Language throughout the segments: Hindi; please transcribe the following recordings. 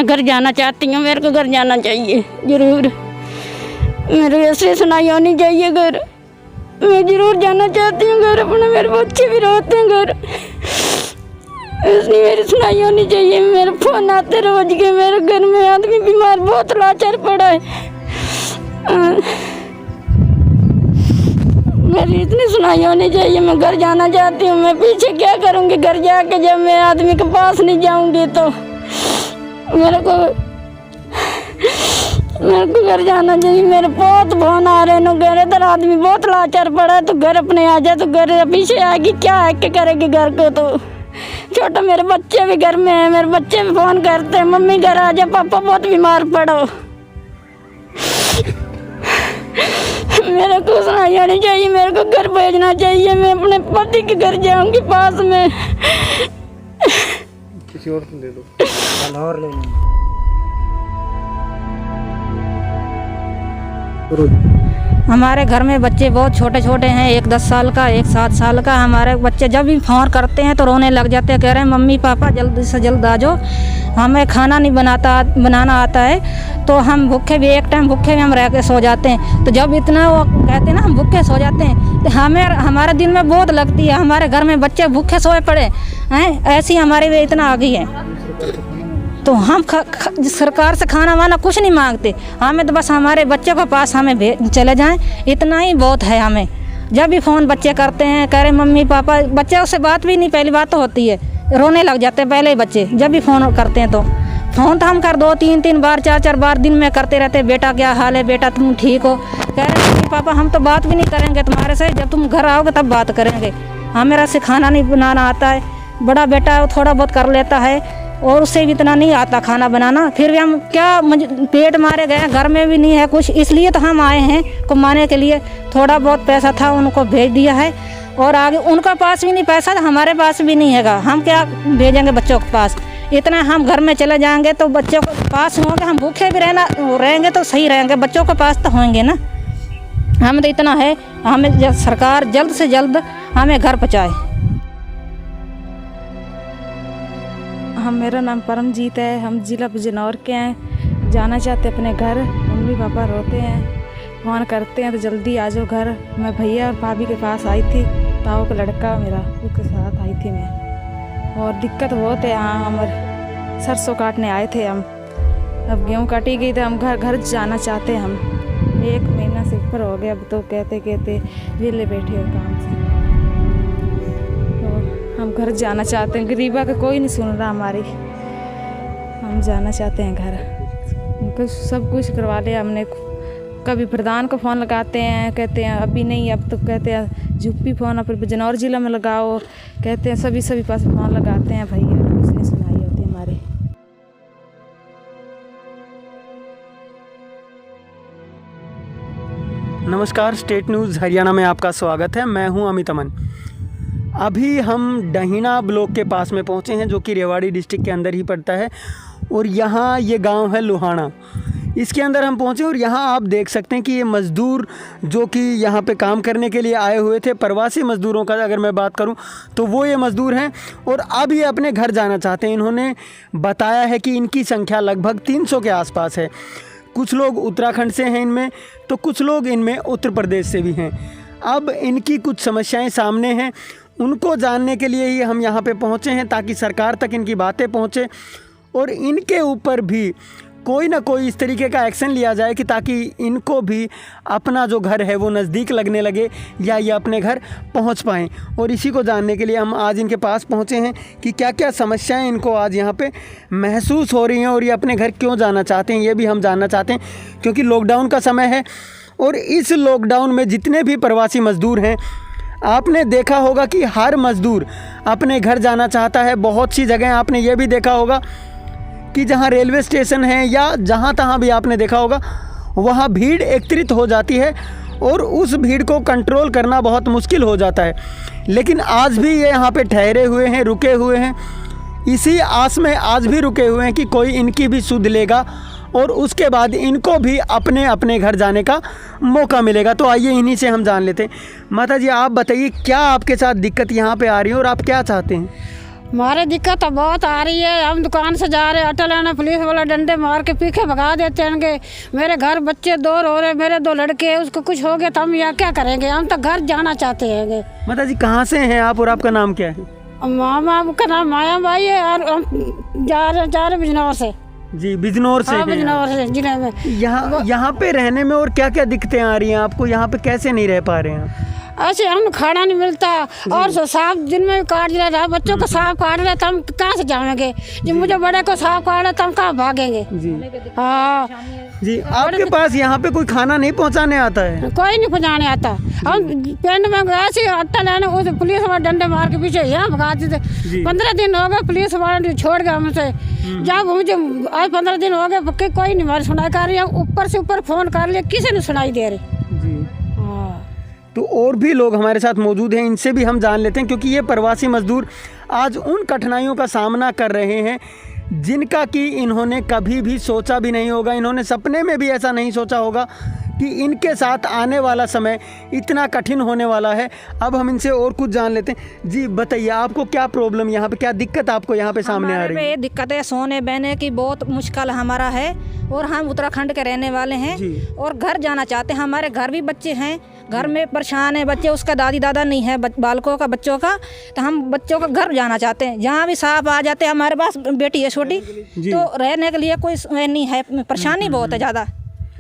मैं घर जाना चाहती हूँ, मेरे को घर जाना चाहिए ज़रूर। मेरे ऐसे सुनाई होनी चाहिए घर, मैं ज़रूर जाना चाहती हूँ घर अपने। मेरे बच्चे भी रोते हैं घर, इसलिए मेरी सुनाई होनी चाहिए। मेरे फ़ोन आते रोज के, मेरे घर में आदमी बीमार बहुत लाचार पड़ा है। मेरी इतनी सुनाई होनी चाहिए। मैं घर जाना चाहती हूँ। मैं पीछे क्या करूँगी घर जाके, जब मैं आदमी के पास नहीं जाऊँगी तो मेरे को घर जाना चाहिए। मेरे बहुत फोन आ रहे हैं घर, इधर आदमी बहुत लाचार पड़ा है, तो घर अपने आ जाए तो घर पीछे आएगी क्या है, क्या करेगी घर को। तो छोटा मेरे बच्चे भी घर में हैं, मेरे बच्चे भी फ़ोन करते हैं, मम्मी घर आ जाए, पापा बहुत बीमार पड़ो। मेरे को सुनाई आनी चाहिए, मेरे को घर भेजना चाहिए। मैं अपने पति के घर जाऊंगी पास में। किसी और को ले लो, और ले लो। हमारे घर में बच्चे बहुत छोटे छोटे हैं, एक 10 साल का, एक 7 साल का। हमारे बच्चे जब भी फ़ोन करते हैं तो रोने लग जाते हैं, कह रहे हैं मम्मी पापा जल्दी से जल्द आ जाओ, हमें खाना नहीं बनाना आता है। तो हम भूखे भी, एक टाइम भूखे भी हम रह के सो जाते हैं। तो जब इतना वो कहते हैं ना हम भूखे सो जाते हैं, तो हमारे दिल में बहुत लगती है, हमारे घर में बच्चे भूखे सोए पड़े हैं, ऐसी हमारे में इतना आ गई है। तो हम सरकार से खाना वाना कुछ नहीं मांगते, हमें तो बस हमारे बच्चे के पास हमें चले जाएं, इतना ही बहुत है हमें। जब भी फ़ोन बच्चे करते हैं, कह रहे मम्मी पापा, बच्चे उससे बात भी नहीं, पहली बात तो होती है, रोने लग जाते हैं पहले ही बच्चे जब भी फ़ोन करते हैं। तो फ़ोन तो हम कर 2-3 बार 4 बार दिन में करते रहते हैं, बेटा क्या हाल है, बेटा तुम ठीक हो। कह रहे मम्मी पापा हम तो बात भी नहीं करेंगे तुम्हारे से, जब तुम घर आओगे तब बात करेंगे, हमें से खाना नहीं बनाना आता है। बड़ा बेटा है वो थोड़ा बहुत कर लेता है और उससे भी इतना नहीं आता खाना बनाना, फिर भी हम क्या पेट मारे गए, घर में भी नहीं है कुछ, इसलिए तो हम आए हैं कमाने के लिए। थोड़ा बहुत पैसा था उनको भेज दिया है, और आगे उनका पास भी नहीं पैसा, हमारे पास भी नहीं हैगा, हम क्या भेजेंगे बच्चों के पास। इतना हम घर में चले जाएंगे तो बच्चों के पास होंगे, हम भूखे भी रहेंगे तो सही रहेंगे, बच्चों के पास तो होंगे ना। हमें तो इतना है, हमें सरकार जल्द से जल्द हमें घर पहुँचाए। मेरा नाम परमजीत है, हम ज़िला बिजनौर के हैं, जाना चाहते अपने घर। मम्मी पापा रोते हैं, फ़ोन करते हैं तो जल्दी आ जाओ घर। मैं भैया और भाभी के पास आई थी, ताऊ का लड़का मेरा, उसके साथ आई थी मैं। और दिक्कत बहुत है यहाँ, हम सरसों काटने आए थे हम, अब गेहूँ काटी गई तो हम घर जाना चाहते हैं। हम 1 महीना से ऊपर हो गया, अब तो कहते वेले बैठे हो काम से, हम घर जाना चाहते हैं। गरीबा का कोई नहीं सुन रहा हमारी, हम जाना चाहते हैं घर। सब कुछ करवा लिया हमने, कभी प्रधान को फ़ोन लगाते हैं, कहते हैं अभी नहीं, अब तो कहते हैं झुप्पी फ़ोन फिर बिजनौर ज़िला में लगाओ, कहते हैं सभी पास फ़ोन लगाते हैं भैया, कुछ नहीं सुनाई होती हमारी। नमस्कार, स्टेट न्यूज़ हरियाणा में आपका स्वागत है। मैं हूं अमित अमन। अभी हम डहीना ब्लॉक के पास में पहुंचे हैं, जो कि रेवाड़ी डिस्ट्रिक्ट के अंदर ही पड़ता है, और यहाँ ये गांव है लुहाना, इसके अंदर हम पहुंचे। और यहाँ आप देख सकते हैं कि ये मज़दूर जो कि यहाँ पे काम करने के लिए आए हुए थे, प्रवासी मज़दूरों का अगर मैं बात करूँ तो वो ये मज़दूर हैं, और अब ये अपने घर जाना चाहते हैं। इन्होंने बताया है कि इनकी संख्या लगभग 300 के आसपास है। कुछ लोग उत्तराखंड से हैं इनमें, तो कुछ लोग इनमें उत्तर प्रदेश से भी हैं। अब इनकी कुछ समस्याएं सामने हैं, उनको जानने के लिए ही हम यहाँ पे पहुँचे हैं, ताकि सरकार तक इनकी बातें पहुँचे और इनके ऊपर भी कोई ना कोई इस तरीके का एक्शन लिया जाए कि ताकि इनको भी अपना जो घर है वो नज़दीक लगने लगे, या ये अपने घर पहुंच पाएँ। और इसी को जानने के लिए हम आज इनके पास पहुंचे हैं कि क्या क्या समस्याएं इनको आज यहाँ पे महसूस हो रही हैं, और ये अपने घर क्यों जाना चाहते हैं ये भी हम जानना चाहते हैं। क्योंकि लॉकडाउन का समय है, और इस लॉकडाउन में जितने भी प्रवासी मज़दूर हैं, आपने देखा होगा कि हर मज़दूर अपने घर जाना चाहता है। बहुत सी जगह आपने ये भी देखा होगा कि जहाँ रेलवे स्टेशन है या जहाँ तहाँ भी आपने देखा होगा, वहाँ भीड़ एकत्रित हो जाती है और उस भीड़ को कंट्रोल करना बहुत मुश्किल हो जाता है। लेकिन आज भी ये यहाँ पे ठहरे हुए हैं, रुके हुए हैं, इसी आस में आज भी रुके हुए हैं कि कोई इनकी भी सुध लेगा और उसके बाद इनको भी अपने अपने घर जाने का मौका मिलेगा। तो आइए इन्हीं से हम जान लेते हैं। माता जी, आप बताइए क्या आपके साथ दिक्कत यहाँ पे आ रही है और आप क्या चाहते हैं? हमारे दिक्कत तो बहुत आ रही है। हम दुकान से जा रहे ऑटो लेने, पुलिस वाला डंडे मार के पीछे भगा देते हैं। मेरे घर बच्चे 2 रो रहे, मेरे 2 लड़के हैं, उसको कुछ हो गया तो हम यहाँ क्या करेंगे? हम तो घर जाना चाहते हैं। माता जी कहाँ से हैं आप और आपका नाम क्या है? मामा का नाम माया बाई है और हम जा रहे बिजनौर से। जी बिजनौर से हैं। बिजनौर से जिले में। यहाँ पे रहने में और क्या क्या दिक्कतें आ रही हैं आपको? यहाँ पे कैसे नहीं रह पा रहे हैं आप? ऐसे हम खाना नहीं मिलता और सांप दिन में काट रहा था, बच्चों को सांप काट रहा था, हम कहाँ से जाएंगे? जब मुझे बड़े को सांप काट रहा था, हम कहाँ भागेंगे? जी हाँ जी। आपके पास यहाँ पे कोई खाना नहीं पहुँचाने आता है? कोई नहीं पहुँचाने आता। हम पिंड में गए ऐसे आटा लेने, उस पुलिस वाले डंडे मार के पीछे यहाँ भगाते थे। 15 दिन हो गए पुलिस वाले छोड़ गए हमसे। जब मुझे आज 15 दिन हो गए, कोई नहीं हमारी सुनाई कर रही है। ऊपर से ऊपर फोन कर लिया, किसी ने सुनाई दे रही। जी। तो और भी लोग हमारे साथ मौजूद हैं, इनसे भी हम जान लेते हैं, क्योंकि ये प्रवासी मजदूर आज उन कठिनाइयों का सामना कर रहे हैं जिनका कि इन्होंने कभी भी सोचा भी नहीं होगा। इन्होंने सपने में भी ऐसा नहीं सोचा होगा कि इनके साथ आने वाला समय इतना कठिन होने वाला है। अब हम इनसे और कुछ जान लेते हैं। जी बताइए, आपको क्या प्रॉब्लम यहाँ पे, क्या दिक्कत आपको यहाँ पे सामने आ रही है? ये दिक्कत है सोने बहने की बहुत मुश्किल हमारा है और हम उत्तराखंड के रहने वाले हैं और घर जाना चाहते हैं। हमारे घर भी बच्चे हैं, घर में परेशान है बच्चे, उसका दादी दादा नहीं है बालकों का, बच्चों का, तो हम बच्चों का घर जाना चाहते हैं। जहाँ भी सांप आ जाते हैं, हमारे पास बेटी है छोटी, तो रहने के लिए कोई नहीं है, परेशानी बहुत है ज़्यादा,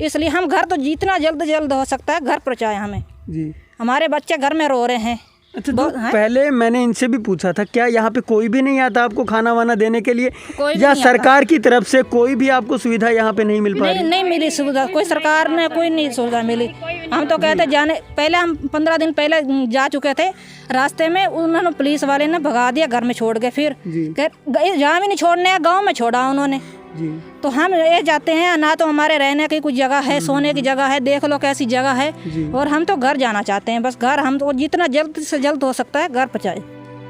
इसलिए हम घर तो जितना जल्द हो सकता है घर पहुँचाए हमें। जी। हमारे बच्चे घर में रो रहे हैं। अच्छा, तो पहले मैंने इनसे भी पूछा था, क्या यहाँ पे कोई भी नहीं आता आपको खाना वाना देने के लिए, या सरकार की तरफ से कोई भी आपको सुविधा यहाँ पे नहीं मिल पा रही? नहीं मिली सुविधा, कोई सरकार ने कोई नहीं सुविधा मिली। हम तो कहते जाने, पहले हम 15 दिन पहले जा चुके थे, रास्ते में उन्होंने पुलिस वाले ने भगा दिया, घर में छोड़ गए। फिर जहाँ भी नहीं छोड़ने, गाँव में छोड़ा उन्होंने। तो हम ये जाते हैं, ना तो हमारे रहने की कुछ जगह है, सोने की जगह है, देख लो कैसी जगह है, और हम तो घर जाना चाहते हैं। बस घर हम तो जितना जल्द से जल्द हो सकता है घर पहुँचाए।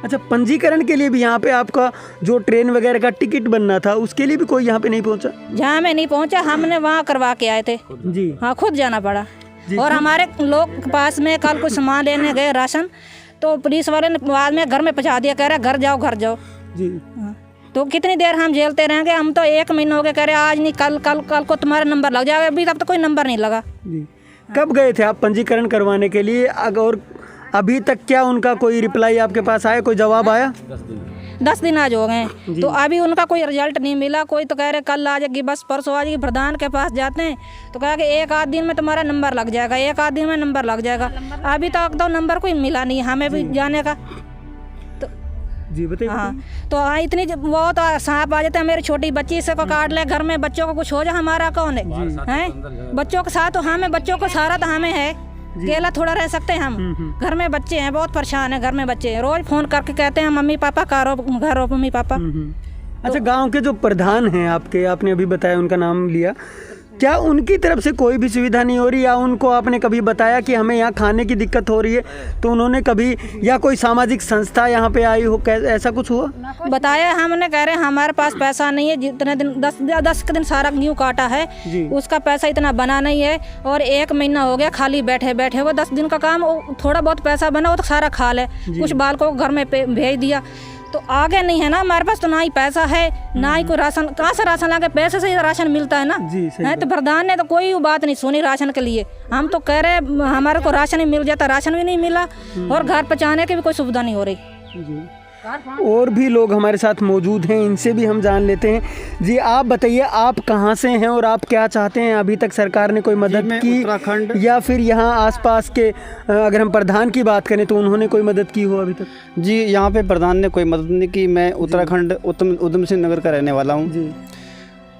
अच्छा, पंजीकरण के लिए भी यहाँ पे आपका जो ट्रेन वगैरह का टिकट बनना था, उसके लिए भी कोई यहाँ पे नहीं पहुँचा? जहाँ में नहीं पहुँचा, हमने वहाँ करवा के आए थे। जी हाँ, खुद जाना पड़ा। और हमारे लोग के पास में कल कुछ सामान लेने गए राशन, तो पुलिस वाले ने बाद में घर में पहुँचा दिया, कह रहा घर जाओ। जी। तो कितनी देर हम झेलते रहेंगे? हम तो 1 महीना हो गया, कह रहे आज नहीं कल को तुम्हारा नंबर लग जाएगा। अभी तक तो कोई नंबर नहीं लगा। जी। कब गए थे आप पंजीकरण करवाने के लिए, और अभी तक क्या उनका कोई रिप्लाई आपके पास आया, कोई जवाब आया? 10 दिन आज हो गए, तो अभी उनका कोई रिजल्ट नहीं मिला। कोई तो कह रहे कल आ जाएगी, बस परसों आ जाएगी। प्रधान के पास जाते हैं तो कहा कि 1 आध दिन में तुम्हारा नंबर लग जाएगा, 1 आध दिन में नंबर लग जाएगा। अभी तक तो नंबर कोई मिला नहीं हमें भी जाने का। जी बताइए। हाँ, तो इतनी बहुत सांप आ जाते हैं। मेरी छोटी बच्ची से को काट ले, घर में बच्चों को कुछ हो जाए, हमारा कौन है? बच्चों के साथ तो हमें, बच्चों को सहारा तो हमें है, अकेला थोड़ा रह सकते हैं हम। घर में बच्चे हैं, बहुत परेशान है, घर में बच्चे हैं, रोज फोन करके कहते हैं मम्मी पापा घर हो मम्मी पापा। अच्छा, गांव के जो प्रधान हैं आपके, आपने अभी बताया उनका नाम लिया, क्या उनकी तरफ से कोई भी सुविधा नहीं हो रही, या उनको आपने कभी बताया कि हमें यहाँ खाने की दिक्कत हो रही है, तो उन्होंने कभी, या कोई सामाजिक संस्था यहाँ पे आई हो, ऐसा कुछ हुआ? बताया हमने, कह रहे हैं हमारे पास पैसा नहीं है, जितने दिन 10 के दिन सारा गेहूँ काटा है, उसका पैसा इतना बना नहीं है, और 1 महीना हो गया खाली बैठे वो 10 दिन का काम, थोड़ा बहुत पैसा बना वो तो सारा खा ले, कुछ बालकों को घर में भेज दिया। तो आगे नहीं है ना हमारे पास, तो ना ही पैसा है, ना ही कोई राशन, कहाँ से राशन लाके? पैसे से ही राशन मिलता है ना। है तो प्रधान ने तो कोई बात नहीं सुनी राशन के लिए। हम तो कह रहे हमारे को राशन ही मिल जाता, राशन भी नहीं मिला, और घर पहुँचाने की भी कोई सुविधा नहीं हो रही। और भी लोग हमारे साथ मौजूद हैं, इनसे भी हम जान लेते हैं। जी आप बताइए, आप कहाँ से हैं और आप क्या चाहते हैं? अभी तक सरकार ने कोई मदद की, उत्तराखंड, या फिर यहाँ आसपास के, अगर हम प्रधान की बात करें तो उन्होंने कोई मदद की हो अभी तक? जी, यहाँ पे प्रधान ने कोई मदद नहीं की। मैं उत्तराखंड उधम सिंह नगर का रहने वाला हूँ जी।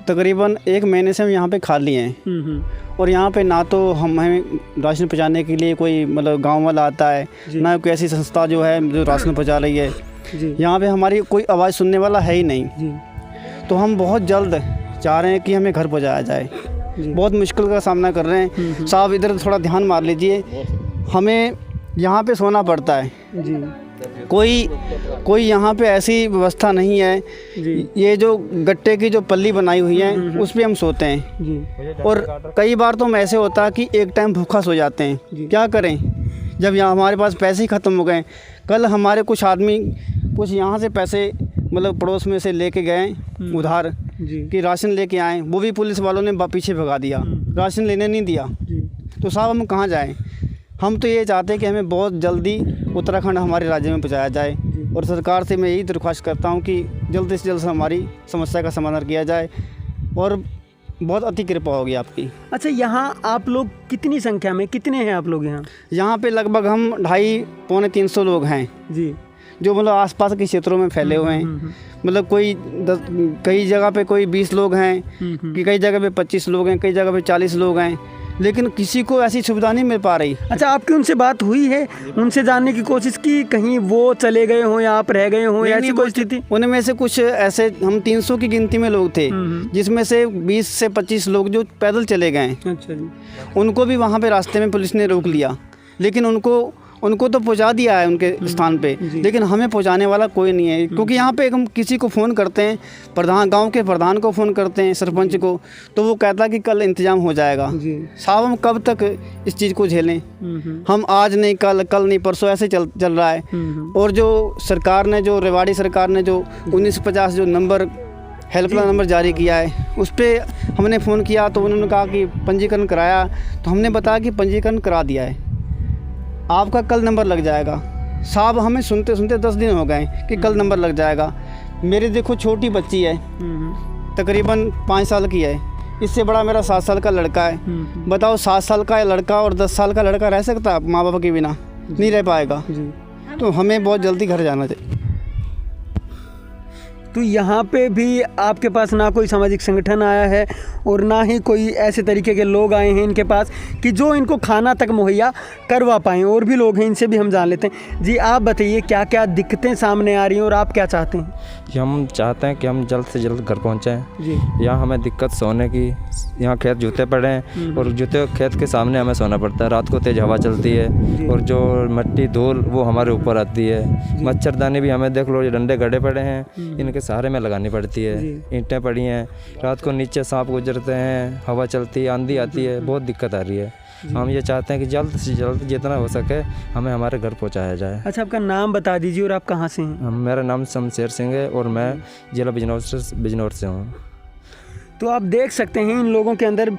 तकरीबन 1 महीने से हम यहाँ पे खाली हैं, और यहाँ पे ना तो हमें राशन पहुँचाने के लिए कोई मतलब गाँव वाला आता है, ना कोई ऐसी संस्था जो है जो राशन पहुँचा रही है। यहाँ पे हमारी कोई आवाज़ सुनने वाला है ही नहीं। तो हम बहुत जल्द चाह रहे हैं कि हमें घर पहुँचाया जाए। बहुत मुश्किल का सामना कर रहे हैं साहब, इधर थोड़ा ध्यान मार लीजिए, हमें यहाँ पे सोना पड़ता है जी। कोई यहाँ पे ऐसी व्यवस्था नहीं है जी। ये जो गट्टे की जो पल्ली बनाई हुई है उस पर हम सोते हैं जी। और कई बार तो ऐसे होता है कि एक टाइम भूखा सो जाते हैं। क्या करें जब यहाँ हमारे पास पैसे ही ख़त्म हो गए। कल हमारे कुछ आदमी कुछ यहाँ से पैसे मतलब पड़ोस में से लेके गए उधार जी कि राशन लेके आए, वो भी पुलिस वालों ने पीछे भगा दिया, राशन लेने नहीं दिया। जी तो साहब हम कहाँ जाएं? हम तो ये चाहते हैं कि हमें बहुत जल्दी उत्तराखंड हमारे राज्य में पहुँचाया जाए, और सरकार से मैं यही दरख्वास्त करता हूँ कि जल्द से जल्द हमारी समस्या का समाधान किया जाए, और बहुत अति कृपा होगी आपकी। अच्छा, यहाँ आप लोग कितनी संख्या में, कितने हैं आप लोग यहाँ? यहाँ पे लगभग हम 250-300 लोग हैं जी, जो मतलब आसपास के क्षेत्रों में फैले हुए हैं। मतलब कोई कई जगह पे कोई 20 लोग हैं, कि कई जगह पे 25 लोग हैं, कई जगह पे 40 लोग हैं, लेकिन किसी को ऐसी सुविधा नहीं मिल पा रही। अच्छा, आपकी उनसे बात हुई है? उनसे जानने की कोशिश की कहीं वो चले गए हों या आप रह गए हों, ऐसी कोई स्थिति? उनमें से कुछ ऐसे, हम 300 की गिनती में लोग थे, जिसमें से 20 से 25 लोग जो पैदल चले गए। अच्छा जी। उनको भी वहाँ पे रास्ते में पुलिस ने रोक लिया, लेकिन उनको तो पहुंचा दिया है उनके स्थान पे, लेकिन हमें पहुंचाने वाला कोई नहीं है। क्योंकि यहाँ पे हम किसी को फ़ोन करते हैं, गांव के प्रधान को फ़ोन करते हैं, सरपंच को, तो वो कहता है कि कल इंतज़ाम हो जाएगा। साहब हम कब तक इस चीज़ को झेलें? हम आज नहीं कल नहीं परसों ऐसे चल रहा है। और जो सरकार ने, जो रेवाड़ी सरकार ने जो 1950 जो नंबर, हेल्पलाइन नंबर जारी किया है, उस पर हमने फ़ोन किया तो उन्होंने कहा कि पंजीकरण कराया, तो हमने बताया कि पंजीकरण करा दिया है, आपका कल नंबर लग जाएगा। साहब हमें सुनते सुनते 10 दिन हो गए कि कल नंबर लग जाएगा। मेरे देखो छोटी बच्ची है, तकरीबन 5 साल की है, इससे बड़ा मेरा 7 साल का लड़का है। बताओ 7 साल का लड़का और 10 साल का लड़का रह सकता है माँ बाप के बिना? नहीं रह पाएगा। तो हमें बहुत जल्दी घर जाना चाहिए। तो यहाँ पे भी आपके पास ना कोई सामाजिक संगठन आया है और ना ही कोई ऐसे तरीके के लोग आए हैं इनके पास कि जो इनको खाना तक मुहैया करवा पाएँ। और भी लोग हैं, इनसे भी हम जान लेते हैं। जी, आप बताइए क्या क्या दिक्कतें सामने आ रही हैं और आप क्या चाहते हैं? कि हम चाहते हैं कि हम जल्द से जल्द घर पहुँचें। जी, यहाँ हमें दिक्कत सोने की, यहाँ खेत जूते पड़े हैं और जूते खेत के सामने हमें सोना पड़ता है। रात को तेज़ हवा चलती है और जो मिट्टी धूल वो हमारे ऊपर आती है। मच्छरदानी भी हमें देख लो, ये डंडे गड़े पड़े हैं, इनके सहारे में लगानी पड़ती है। ईंटें पड़ी हैं, रात को नीचे सांप गुजरते हैं, हवा चलती है, आंधी आती है, बहुत दिक्कत आ रही है। हम ये चाहते हैं कि जल्द से जल्द जितना हो सके हमें हमारे घर पहुंचाया जाए। अच्छा, आपका नाम बता दीजिए और आप कहाँ से हैं? मेरा नाम शमशेर सिंह है और मैं जिला बिजनौर से हूँ। तो आप देख सकते हैं इन लोगों के अंदर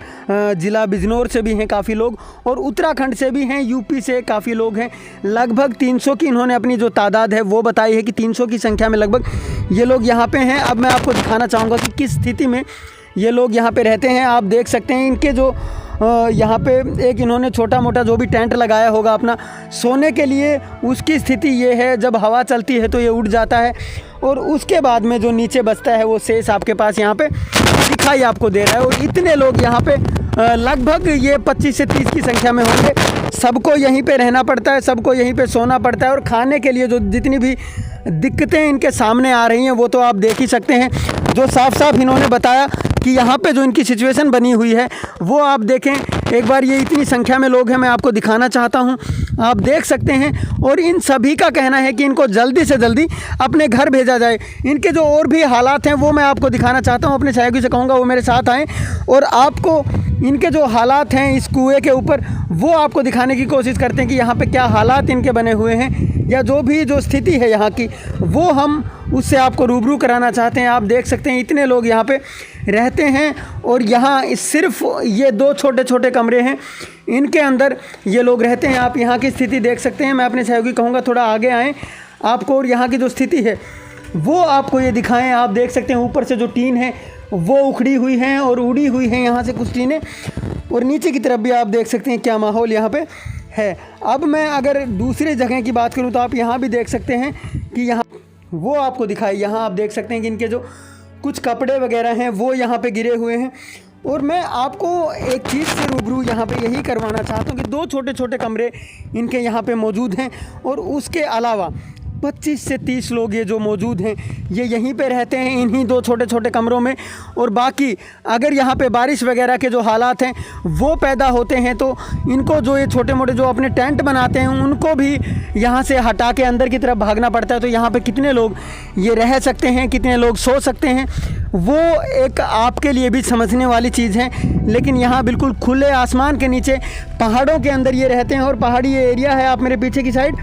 ज़िला बिजनौर से भी हैं काफ़ी लोग, और उत्तराखंड से भी हैं, यूपी से काफ़ी लोग हैं। लगभग 300 की इन्होंने अपनी जो तादाद है वो बताई है कि 300 की संख्या में लगभग ये लोग यहाँ पे हैं। अब मैं आपको दिखाना चाहूँगा कि किस स्थिति में ये लोग यहाँ पे रहते हैं। आप देख सकते हैं इनके जो यहाँ पे एक इन्होंने छोटा मोटा जो भी टेंट लगाया होगा अपना सोने के लिए, उसकी स्थिति ये है। जब हवा चलती है तो ये उड़ जाता है, और उसके बाद में जो नीचे बचता है वो शेष आपके पास यहाँ पे दिखाई आपको दे रहा है। और इतने लोग यहाँ पे लगभग ये 25 से 30 की संख्या में होंगे। सबको यहीं पे रहना पड़ता है, सबको यहीं पे सोना पड़ता है, और खाने के लिए जो जितनी भी दिक्कतें इनके सामने आ रही हैं वो तो आप देख ही सकते हैं। जो साफ साफ इन्होंने बताया कि यहाँ पे जो इनकी सिचुएशन बनी हुई है वो आप देखें एक बार। ये इतनी संख्या में लोग हैं, मैं आपको दिखाना चाहता हूँ, आप देख सकते हैं। और इन सभी का कहना है कि इनको जल्दी से जल्दी अपने घर भेजा जाए। इनके जो और भी हालात हैं वो मैं आपको दिखाना चाहता हूँ। अपने सहयोगी से कहूँगा वो मेरे साथ आएँ और आपको इनके जो हालात हैं इस कुएँ के ऊपर वो आपको दिखाने की कोशिश करते हैं कि यहाँ पे क्या हालात इनके बने हुए हैं, या जो स्थिति है यहाँ की वो हम उससे आपको रूबरू कराना चाहते हैं। आप देख सकते हैं इतने लोग यहाँ पे रहते हैं, और यहाँ सिर्फ ये 2 छोटे छोटे कमरे हैं, इनके अंदर ये लोग रहते हैं। आप यहाँ की स्थिति देख सकते हैं। मैं अपने सहयोगी कहूँगा थोड़ा आगे आएँ आपको, और यहाँ की जो स्थिति है वो आपको ये दिखाएं। आप देख सकते हैं ऊपर से जो टीन है वो उखड़ी हुई हैं और उड़ी हुई हैं यहाँ से कुछ टीनें, और नीचे की तरफ भी आप देख सकते हैं क्या माहौल यहाँ पे है। अब मैं अगर दूसरी जगह की बात करूँ तो आप यहाँ भी देख सकते हैं कि यहाँ वो आपको दिखाई, यहाँ आप देख सकते हैं कि इनके जो कुछ कपड़े वगैरह हैं वो यहाँ पे गिरे हुए हैं। और मैं आपको एक चीज़ से रूबरू यहाँ पे यही करवाना चाहता हूँ कि 2 छोटे छोटे कमरे इनके यहाँ पे मौजूद हैं, और उसके अलावा 25 से 30 लोग ये जो मौजूद हैं ये यहीं पे रहते हैं इन्हीं 2 छोटे छोटे कमरों में। और बाकी अगर यहाँ पे बारिश वगैरह के जो हालात हैं वो पैदा होते हैं तो इनको जो ये छोटे मोटे जो अपने टेंट बनाते हैं उनको भी यहाँ से हटा के अंदर की तरफ भागना पड़ता है। तो यहाँ पे कितने लोग ये रह सकते हैं, कितने लोग सो सकते हैं, वो एक आपके लिए भी समझने वाली चीज़ है। लेकिन यहाँ बिल्कुल खुले आसमान के नीचे पहाड़ों के अंदर ये रहते हैं, और पहाड़ी ये एरिया है आप मेरे पीछे की साइड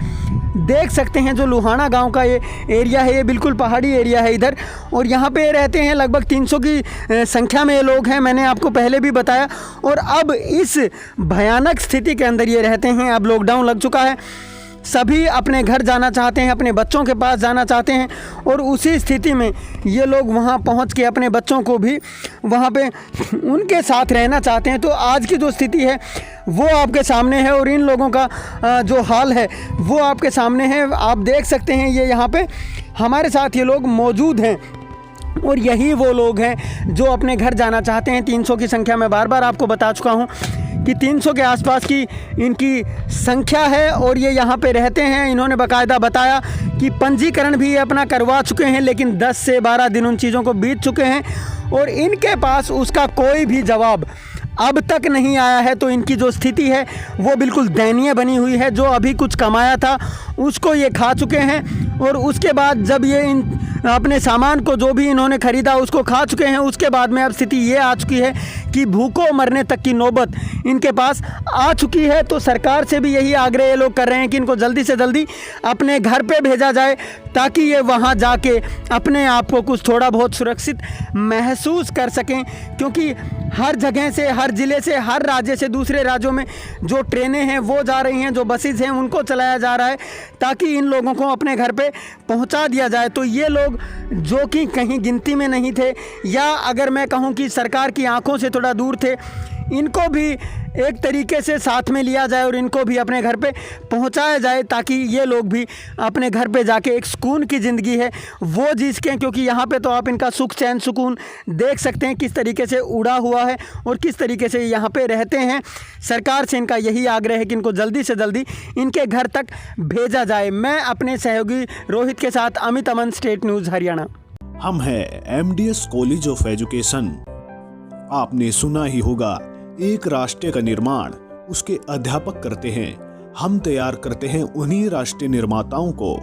देख सकते हैं जो लुहाना गांव का ये एरिया है, ये बिल्कुल पहाड़ी एरिया है इधर, और यहाँ पे रहते हैं लगभग 300 की संख्या में ये लोग हैं, मैंने आपको पहले भी बताया। और अब इस भयानक स्थिति के अंदर ये रहते हैं। अब लॉकडाउन लग चुका है, सभी अपने घर जाना चाहते हैं, अपने बच्चों के पास जाना चाहते हैं, और उसी स्थिति में ये लोग वहाँ पहुँच के अपने बच्चों को भी वहाँ पे उनके साथ रहना चाहते हैं। तो आज की जो स्थिति है वो आपके सामने है, और इन लोगों का जो हाल है वो आपके सामने है। आप देख सकते हैं ये यहाँ पे हमारे साथ ये लोग मौजूद हैं, और यही वो लोग हैं जो अपने घर जाना चाहते हैं। 300 की संख्या में बार बार आपको बता चुका हूँ कि 300 के आसपास की इनकी संख्या है, और ये यहाँ पे रहते हैं। इन्होंने बाकायदा बताया कि पंजीकरण भी अपना करवा चुके हैं, लेकिन 10 से 12 दिन उन चीज़ों को बीत चुके हैं, और इनके पास उसका कोई भी जवाब अब तक नहीं आया है। तो इनकी जो स्थिति है वो बिल्कुल दयनीय बनी हुई है। जो अभी कुछ कमाया था उसको ये खा चुके हैं, और उसके बाद जब ये इन अपने सामान को जो भी इन्होंने ख़रीदा उसको खा चुके हैं, उसके बाद में अब स्थिति ये आ चुकी है कि भूखों मरने तक की नौबत इनके पास आ चुकी है। तो सरकार से भी यही आग्रह ये लोग कर रहे हैं कि इनको जल्दी से जल्दी अपने घर पे भेजा जाए, ताकि ये वहाँ जाके अपने आप को कुछ थोड़ा बहुत सुरक्षित महसूस कर सकें। क्योंकि हर जगह से, हर ज़िले से, हर राज्य से दूसरे राज्यों में जो ट्रेनें हैं वो जा रही हैं, जो बसेज हैं उनको चलाया जा रहा है, ताकि इन लोगों को अपने घर पे पहुंचा दिया जाए। तो ये लोग जो कि कहीं गिनती में नहीं थे, या अगर मैं कहूं कि सरकार की आंखों से थोड़ा दूर थे, इनको भी एक तरीके से साथ में लिया जाए और इनको भी अपने घर पे पहुंचाया जाए, ताकि ये लोग भी अपने घर पे जाके एक सुकून की ज़िंदगी है वो जी सकें। क्योंकि यहाँ पे तो आप इनका सुख चैन सुकून देख सकते हैं किस तरीके से उड़ा हुआ है और किस तरीके से यहाँ पे रहते हैं। सरकार से इनका यही आग्रह है कि इनको जल्दी से जल्दी इनके घर तक भेजा जाए। मैं अपने सहयोगी रोहित के साथ अमित अमन, स्टेट न्यूज़ हरियाणा। हम हैं MDS कॉलेज ऑफ एजुकेशन। आपने सुना ही होगा, एक राष्ट्र का निर्माण उसके अध्यापक करते हैं, हम तैयार करते हैं उन्हीं राष्ट्रीय निर्माताओं को।